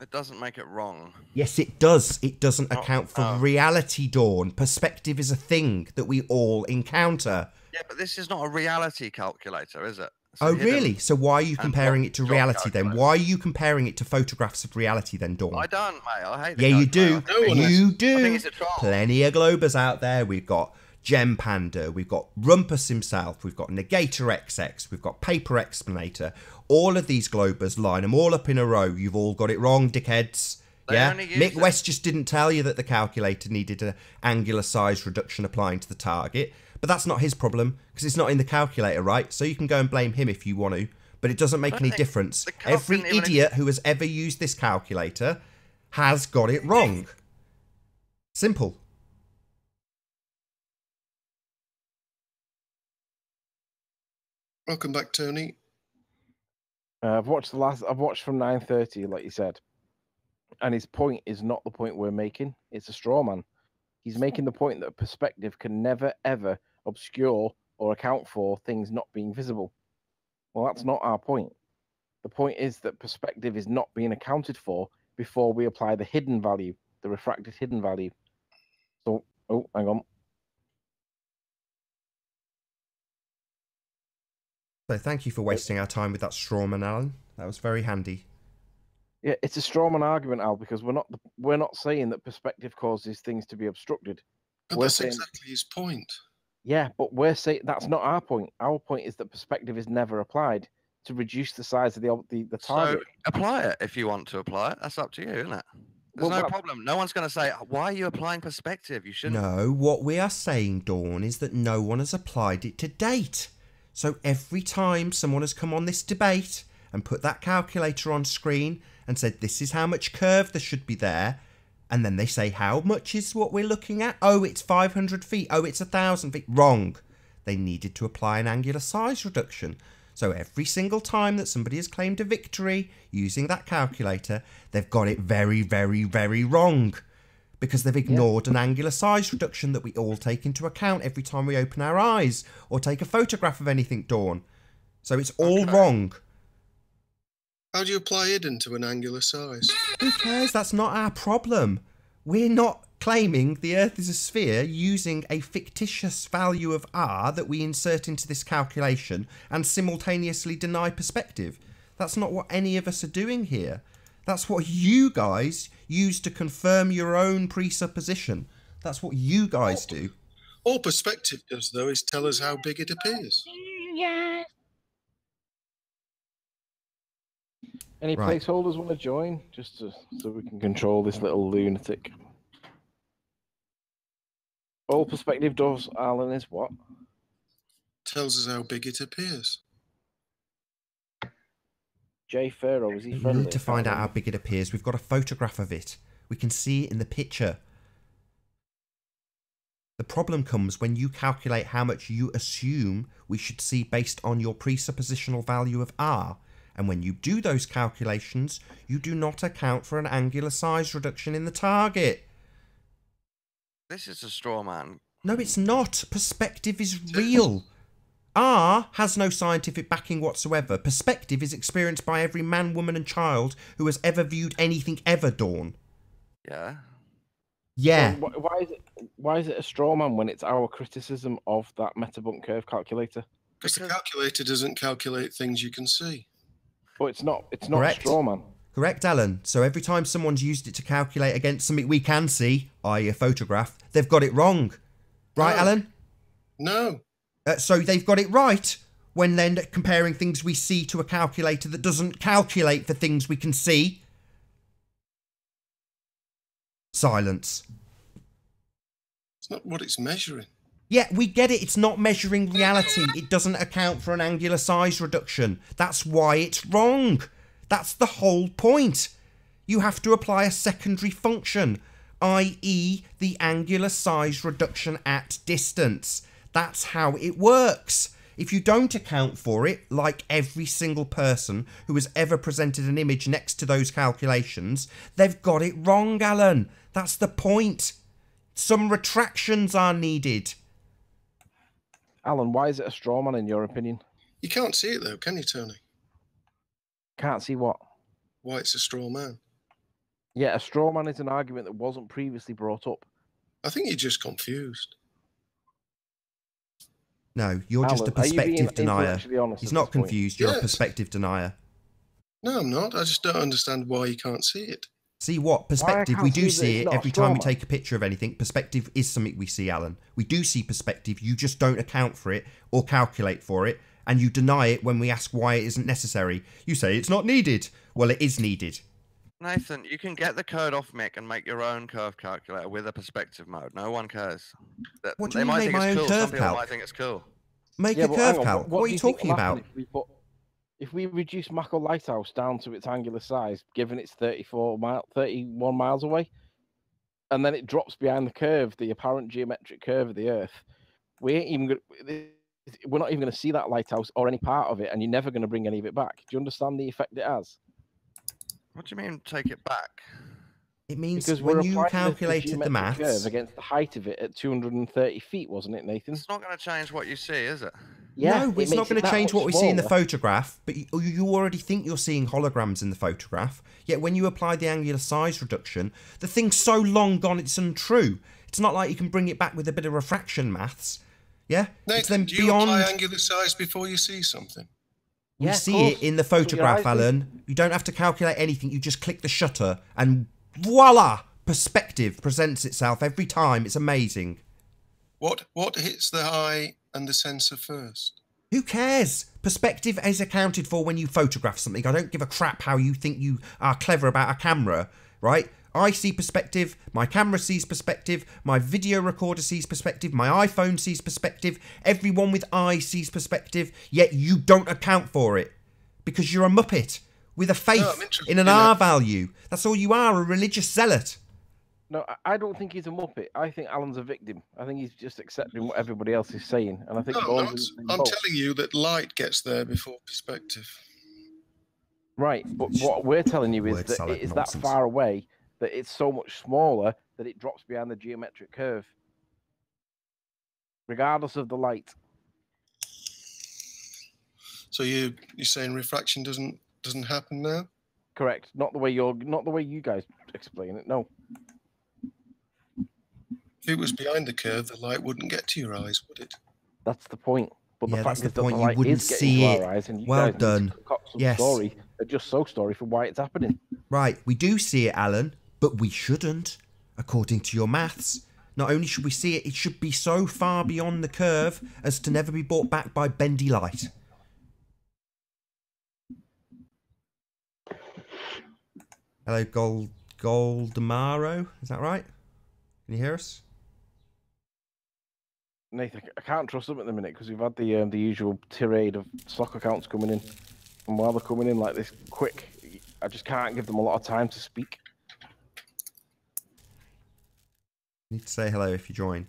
It doesn't make it wrong. Yes, it does. It doesn't account for reality, Dawn. Perspective is a thing that we all encounter. Yeah, but this is not a reality calculator, is it? Oh, really? So why are you comparing it to reality then? Why are you comparing it to photographs of reality then, Dawn? I don't, mate. I hate the Yeah, you do. You I think do. it's a troll. Plenty of Globers out there. We've got Gem Panda. We've got Rumpus himself. We've got Negator XX. We've got Paper Explanator. All of these Globers, line them all up in a row. You've all got it wrong, dickheads. Yeah, Mick West just didn't tell you that the calculator needed an angular size reduction applying to the target. But that's not his problem, because it's not in the calculator, right? So you can go and blame him if you want to, but it doesn't make any difference. Every idiot who has ever used this calculator has got it wrong. Simple. Welcome back, Tony. I've watched from 9:30, like you said, and his point is not the point we're making. It's a straw man. He's making the point that perspective can never ever obscure or account for things not being visible. Well, that's not our point. The point is that perspective is not being accounted for before we apply the hidden value, the refracted hidden value. So, oh, hang on. So thank you for wasting our time with that strawman, Alan. That was very handy. Yeah, it's a strawman argument, Al, because we're not saying that perspective causes things to be obstructed. But that's exactly his point. Yeah, but we're saying that's not our point. Our point is that perspective is never applied to reduce the size of the target. So apply it if you want to apply it. That's up to you, isn't it? There's no problem. No one's going to say, why are you applying perspective? You shouldn't. No, what we are saying, Dawn, is that no one has applied it to date. So every time someone has come on this debate and put that calculator on screen and said, this is how much curve there should be there, and then they say, how much is what we're looking at? Oh, it's 500 feet. Oh, it's 1,000 feet. Wrong. They needed to apply an angular size reduction. So every single time that somebody has claimed a victory using that calculator, they've got it very, very, very wrong. Because they've ignored an angular size reduction that we all take into account every time we open our eyes or take a photograph of anything, Dawn. So it's all wrong. How do you apply hidden to an angular size? Who cares? That's not our problem. We're not claiming the Earth is a sphere using a fictitious value of r that we insert into this calculation and simultaneously deny perspective. That's not what any of us are doing here. That's what you guys use to confirm your own presupposition. That's what you guys do. All perspective does, though, is tell us how big it appears. Yeah. Any placeholders want to join, just so we can control this little lunatic? All perspective does, Alan, is what? Tells us how big it appears. Jay Farrow, is he We friendly? need to find out how big it appears. We've got a photograph of it. We can see it in the picture. The problem comes when you calculate how much you assume we should see based on your presuppositional value of r. And when you do those calculations, you do not account for an angular size reduction in the target. This is a straw man. No, it's not. Perspective is real. R has no scientific backing whatsoever. Perspective is experienced by every man, woman and child who has ever viewed anything ever, Dawn. Yeah. Yeah. So why is it a straw man when it's our criticism of that metabunk curve calculator? Because the calculator doesn't calculate things you can see. But it's not Correct. a straw man. Correct, Alan. So every time someone's used it to calculate against something we can see, i.e. a photograph, they've got it wrong. Right, Alan? No. So they've got it right when then comparing things we see to a calculator that doesn't calculate for things we can see. Silence. It's not what it's measuring. Yeah, we get it. It's not measuring reality. It doesn't account for an angular size reduction. That's why it's wrong. That's the whole point. You have to apply a secondary function, i.e. the angular size reduction at distance. That's how it works. If you don't account for it, like every single person who has ever presented an image next to those calculations, they've got it wrong, Alan. That's the point. Some retractions are needed. Alan, why is it a straw man in your opinion? You can't see it though, can you, Tony? Can't see what? Why it's a straw man. Yeah, a straw man is an argument that wasn't previously brought up. I think you're just confused. No, you're just a Alan, are you being perspective denier. intellectually honest He's at not this point? confused. You're a Yes. perspective denier. No, I'm not. I just don't understand why you can't see it. See what? Perspective. We can't do see that see it's it not a every straw time we man? take a picture of anything. Perspective is something we see, Alan. We do see perspective. You just don't account for it or calculate for it. And you deny it when we ask why it isn't necessary. You say it's not needed. Well, it is needed. Nathan, you can get the code off Mick and make your own curve calculator with a perspective mode. No one cares. What do They you mean might make think my it's own cool. Some curve people calc? might think it's cool. Make Yeah, a but curve hang on, calc. What are do you think talking will happen about? if we reduce Mako Lighthouse down to its angular size, given it's 31 miles away, and then it drops behind the curve, the apparent geometric curve of the Earth, we're not even going to see that lighthouse or any part of it, and you're never going to bring any of it back. Do you understand the effect it has? What do you mean take it back? It means Because when we're you applying calculated the geometric curve maths. against the height of it at 230 feet, wasn't it, Nathan? It's not going to change what you see, is it? Yeah, No, it it's not makes going it to that change much what we see in the smaller. photograph, but you already think you're seeing holograms in the photograph. Yet when you apply the angular size reduction, the thing's so long gone it's untrue. It's not like you can bring it back with a bit of refraction maths. Yeah? It's Nathan, then do you apply angular size before you see something? We Yeah, of see it course. in the That's what your photograph, eyes do. Alan. You don't have to calculate anything. You just click the shutter and voila! Perspective presents itself every time. It's amazing. What hits the eye and the sensor first? Who cares? Perspective is accounted for when you photograph something. I don't give a crap how you think you are clever about a camera, right? I see perspective, my camera sees perspective, my video recorder sees perspective, my iPhone sees perspective, everyone with eyes sees perspective, yet you don't account for it. Because you're a muppet with a faith in an R value. That's all you are, a religious zealot. No, I don't think he's a muppet. I think Alan's a victim. I think he's just accepting what everybody else is saying, and I think No, Bones not. is saying I'm both. telling you that light gets there before perspective. Right, but what we're telling you is Word that salad it is nonsense. that far away that it's so much smaller that it drops behind the geometric curve, regardless of the light. So you're saying refraction doesn't happen now? Correct. Not the way you guys explain it. No. If it was behind the curve, the light wouldn't get to your eyes, would it? That's the point. But Yeah, the that's fact the is that point. the You light wouldn't is getting see to it. our eyes, and you Well guys done. need to concoct some Yes. story, a just so story for why it's happening. Right, we do see it, Alan, but we shouldn't, according to your maths. Not only should we see it, it should be so far beyond the curve as to never be brought back by bendy light. Hello, Goldamaro. Is that right? Can you hear us? Nathan, I can't trust them at the minute because we've had the usual tirade of stock accounts coming in, and while they're coming in like this quick, I just can't give them a lot of time to speak. You need to say hello if you join.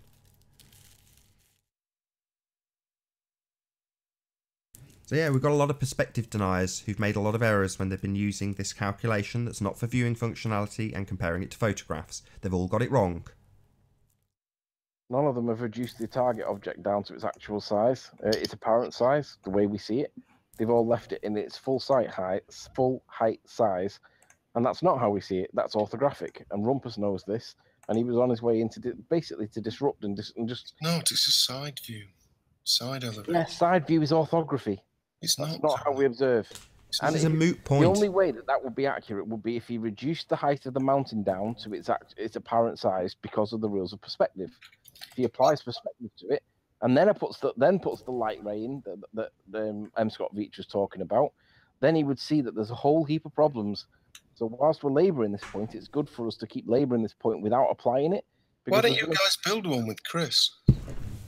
So yeah, we've got a lot of perspective deniers who've made a lot of errors when they've been using this calculation that's not for viewing functionality and comparing it to photographs. They've all got it wrong. None of them have reduced the target object down to its actual size, its apparent size, the way we see it. They've all left it in its full height size, and that's not how we see it. That's orthographic, and Rumpus knows this, and he was on his way into basically to disrupt and just. No, it's a side view, side elevation. Yeah, side view is orthography. It's That's not. not how we observe. This is a moot point. The only way that would be accurate would be if he reduced the height of the mountain down to its apparent size because of the rules of perspective. If he applies perspective to it, and then puts the light ray in that M. Scott Veach was talking about, then he would see that there's a whole heap of problems. So whilst we're labouring this point, it's good for us to keep labouring this point without applying it. Why don't you guys build one with Chris?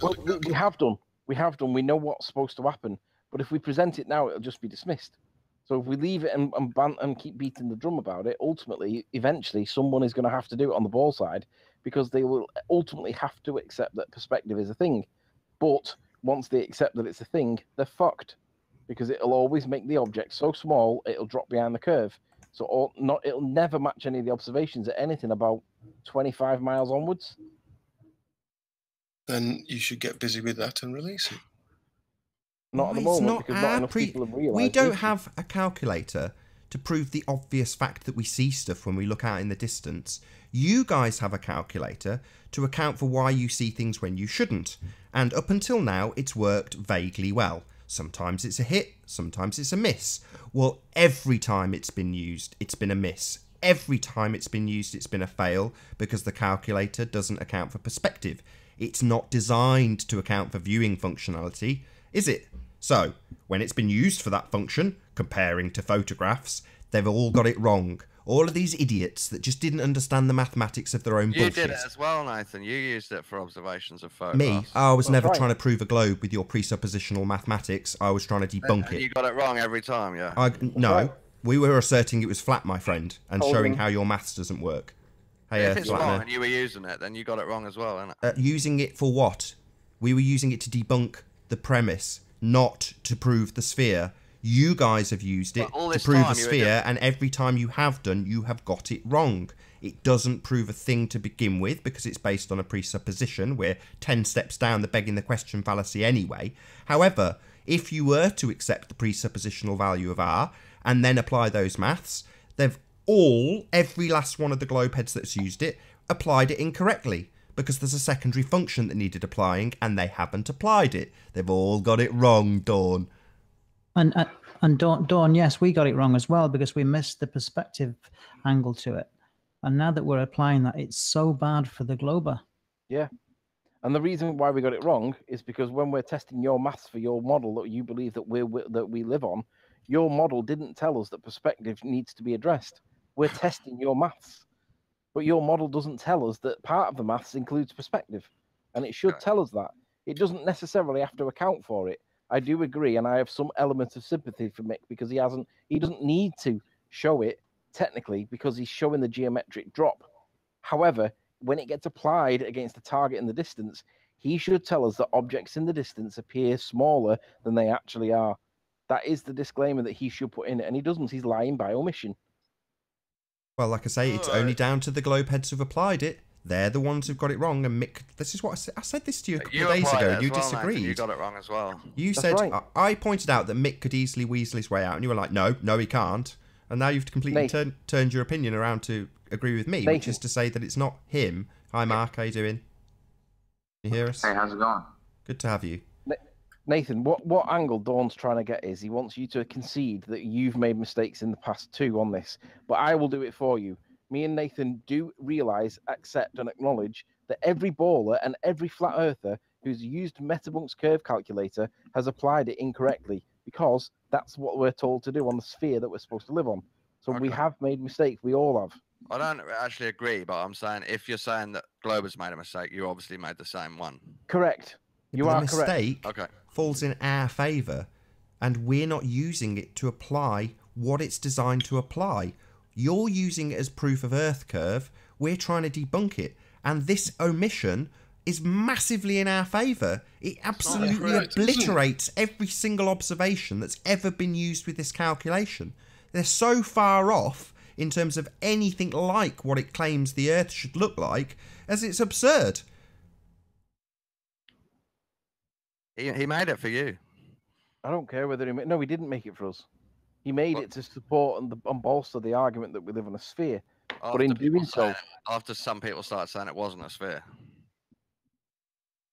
Well, we have done. We have done. We know what's supposed to happen. But if we present it now, it'll just be dismissed. So if we leave it and keep beating the drum about it, ultimately, eventually, someone is going to have to do it on the ball side because they will ultimately have to accept that perspective is a thing. But once they accept that it's a thing, they're fucked because it'll always make the object so small it'll drop behind the curve. So it'll never match any of the observations at anything about 25 miles onwards. Then you should get busy with that and release it. Not at the moment, because not enough people have realised. We don't have a calculator to prove the obvious fact that we see stuff when we look out in the distance. You guys have a calculator to account for why you see things when you shouldn't. And up until now, it's worked vaguely well. Sometimes it's a hit, sometimes it's a miss. Well, every time it's been used, it's been a miss. Every time it's been used, it's been a fail, because the calculator doesn't account for perspective. It's not designed to account for viewing functionality, is it? So, when it's been used for that function, comparing to photographs, they've all got it wrong. All of these idiots that just didn't understand the mathematics of their own bullshit. You did it as well, Nathan. You used it for observations of photographs. Me? I was never trying to prove a globe with your presuppositional mathematics. I was trying to debunk it. You got it wrong every time, yeah? No. We were asserting it was flat, my friend, and showing how your maths doesn't work. Hey, if it's wrong and you were using it, then you got it wrong as well, innit? Using it for what? We were using it to debunk the premise, not to prove the sphere. You guys have used it to prove a sphere, and every time you have done, you have got it wrong. It doesn't prove a thing to begin with, because it's based on a presupposition. We're 10 steps down the begging the question fallacy anyway. However, if you were to accept the presuppositional value of R, and then apply those maths, every last one of the globe heads that's used it, applied it incorrectly, because there's a secondary function that needed applying, and they haven't applied it. They've all got it wrong, Dawn. And Dawn, yes, we got it wrong as well, because we missed the perspective angle to it. And now that we're applying that, it's so bad for the glober. Yeah. And the reason why we got it wrong is because when we're testing your maths for your model that you believe that we live on, your model didn't tell us that perspective needs to be addressed. We're testing your maths. But your model doesn't tell us that part of the maths includes perspective. And it should tell us that. It doesn't necessarily have to account for it. I do agree, and I have some element of sympathy for Mick, because he doesn't need to show it technically, because he's showing the geometric drop. However, when it gets applied against the target in the distance, he should tell us that objects in the distance appear smaller than they actually are. That is the disclaimer that he should put in it, and he doesn't. He's lying by omission. Well, like I say, it's only down to the globe heads who've applied it. They're the ones who've got it wrong, and Mick, this is what I said. I said this to you a couple of days ago, and you disagreed. Nathan, you got it wrong as well. You said, I pointed out that Mick could easily weasel his way out, and you were like, no, he can't. And now you've completely turned your opinion around to agree with me, which is to say that it's not him. Hi, Mark, how you doing? Can you hear us? Hey, how's it going? Good to have you. Nathan, what angle Dawn's trying to get is he wants you to concede that you've made mistakes in the past too on this, but I will do it for you. Me and Nathan do realise, accept and acknowledge that every baller and every flat earther who's used Metabunk's curve calculator has applied it incorrectly, because that's what we're told to do on the sphere that we're supposed to live on. So we have made mistakes. We all have. I don't actually agree, but I'm saying if you're saying that Glober's made a mistake, you obviously made the same one. Correct. You are correct. The mistake falls in our favour, and we're not using it to apply what it's designed to apply. You're using it as proof of Earth curve. We're trying to debunk it. And this omission is massively in our favour. It absolutely obliterates every single observation that's ever been used with this calculation. They're so far off in terms of anything like what it claims the Earth should look like, as it's absurd. He made it for you. I don't care whether he made... No, he didn't make it for us. He made it to support and bolster the argument that we live on a sphere. But in doing so... After some people started saying it wasn't a sphere.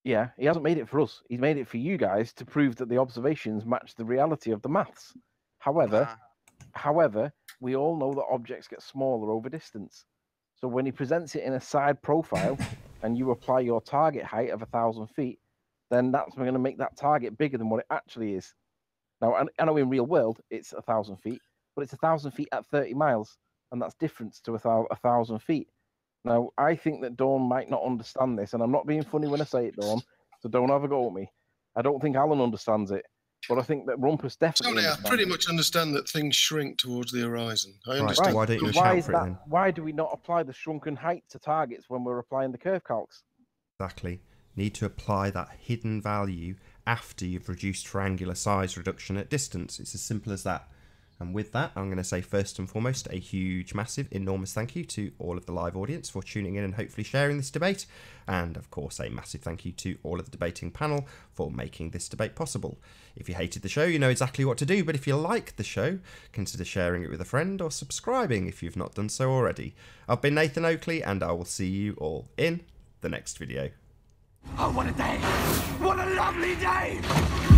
Yeah, he hasn't made it for us. He's made it for you guys to prove that the observations match the reality of the maths. However, we all know that objects get smaller over distance. So when he presents it in a side profile and you apply your target height of 1,000 feet, then that's going to make that target bigger than what it actually is. Now, I know in real world it's 1,000 feet, but it's 1,000 feet at 30 miles, and that's different to 1,000 feet. Now, I think that Dawn might not understand this, and I'm not being funny when I say it, Dawn, so don't have a go at me. I don't think Alan understands it, but I think that Rumpus definitely I pretty much understand that things shrink towards the horizon. I understand. Why don't you account for it then? Why do we not apply the shrunken height to targets when we're applying the curve calcs? Exactly. Need to apply that hidden value after you've reduced triangular size reduction at distance. It's as simple as that. And with that, I'm going to say first and foremost a huge, massive, enormous thank you to all of the live audience for tuning in and hopefully sharing this debate. And of course, a massive thank you to all of the debating panel for making this debate possible. If you hated the show, you know exactly what to do. But if you like the show, consider sharing it with a friend or subscribing if you've not done so already. I've been Nathan Oakley, and I will see you all in the next video. Oh, what a day! What a lovely day!